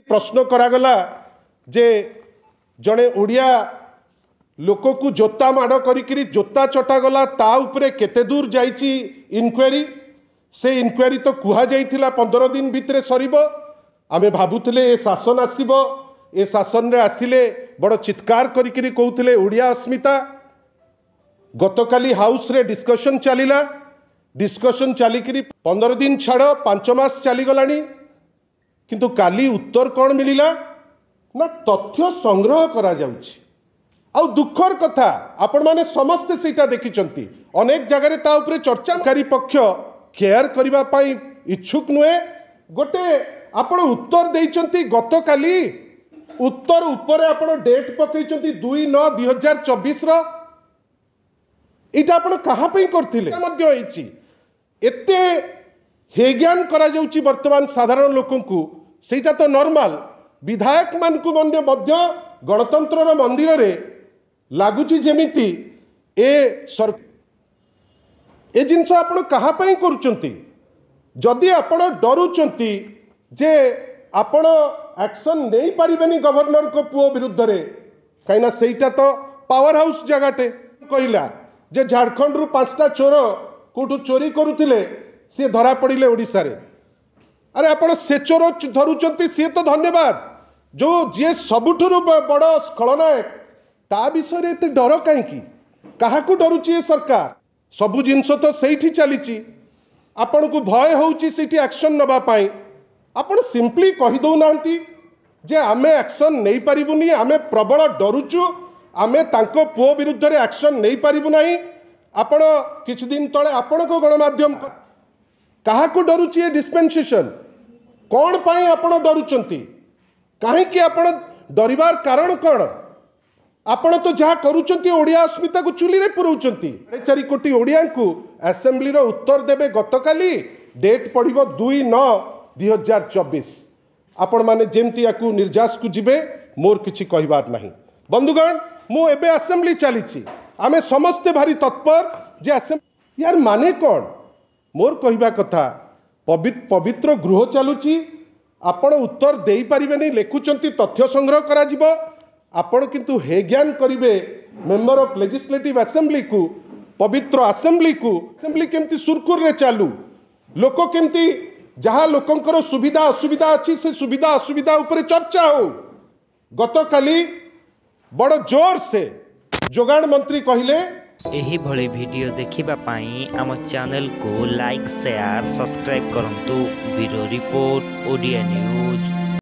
प्रश्न करागला जे जड़े ओडिया लोक को जोता माड़ करी जोता चटागला ता उपरे केते दूर जाइची इनक्वारी से इनक्वारी तो कुहा जाइथिला 15 दिन भितर सरीब आमे भाबुतले ए शासन आसीबो ए शासन रे आसिले बड़ चित्कार करी कहउतले ओडिया अस्मिता गतकाली हाउस रे डिस्कशन चलिला डिस्कशन चलिकी 15 दिन छाड़ 5 मास चलीगलानी किंतु काली उत्तर कौन मिलिला ना तथ्य संग्रह करा जाउछि आउ दुखर कथा आपण माने समस्ते सेटा देखिचंती अनेक जगह ता उपरे चर्चाकारी पक्ष केयर करबा पाई इच्छुक नुए गोटे आपण उत्तर देइचंती गतकाली उत्तर उपरे आपण डेट पकईचंती 2/9/2024 रो इटा आपण कहा पई करथिले मध्य होईची एते हेज्ञान करा जाउची वर्तमान साधारण लोकंकु सेटा तो नॉर्मल विधायक मान को मध्य गणतंत्र मंदिर रे लगुची जेमिति ए जिनस आपण कहा पई करूचंती जदि आपण डरुचंती जे आपण एक्शन नहीं पारिबेनी गवर्नर को पुओ विरुद्ध रे कहिना सेटा तो पावर हाउस जगाटे कहिला जे झारखंड रु 5टा चोर कोठू चोरी करुथिले सी धरा पड़िले ओडिसा रे अरे आपण से चोर धरुचंती सी तो धन्यवाद जो जे सबुठुरु बड़ खलनायक ता विषय एत डर कहीं क्या डरुची सरकार सबु जिनस तो सही चली आपण को भय होउची सेठी एक्शन नवापाई आपण सिंपली कहीदौना जे आमे एक्शन नहीं पारिबुनी आमे प्रबल डरुचु आमे तांको पुओ विरुद्ध रे एक्शन नहीं पारिबु नाही आपण किछि दिन तळे आपण को गणमाध्यम कहा को डरुची ए डिस्पेंसेशन कौन पाई आपण डरुचंती काहे कि आपण डरिवार कारण कौन आपण तो जहाँ करुचंती ओडिया अस्मिता को चुली रे पुरौचंती 4 कोटी ओडिया को असेंबली रो उत्तर देबे गतकाली डेट पड़िबो 2/9/2024 आपण माने जेमती याकू निर्जास को जिबे मोर किछि कहिबार नाही बंधुगण मु एबे असेंबली चलीची आमे समस्ते भारी तत्पर जे असेंबली यार माने कौन मोर कहिबा कथा पवित्र गृह चलुची आपण उत्तर देई परिबेनी लेखुचंती तथ्य संग्रह करा जिवो आपण किंतु हे ज्ञान करिवे मेंबर ऑफ लेजिस्लेटिव असेंबली को पवित्र असेंबली केमती सुरखुर रे चालू लोक केमती जहाँ लोकंकर सुविधा असुविधा अच्छी से सुविधा असुविधा उपरे चर्चा हो गतकाली बड़ जोर से जोगाण मंत्री कहिले एही भले वीडियो देखिबा पाई आम चैनल को लाइक शेयर सब्सक्राइब करंतु ब्यूरो रिपोर्ट ओडिया न्यूज।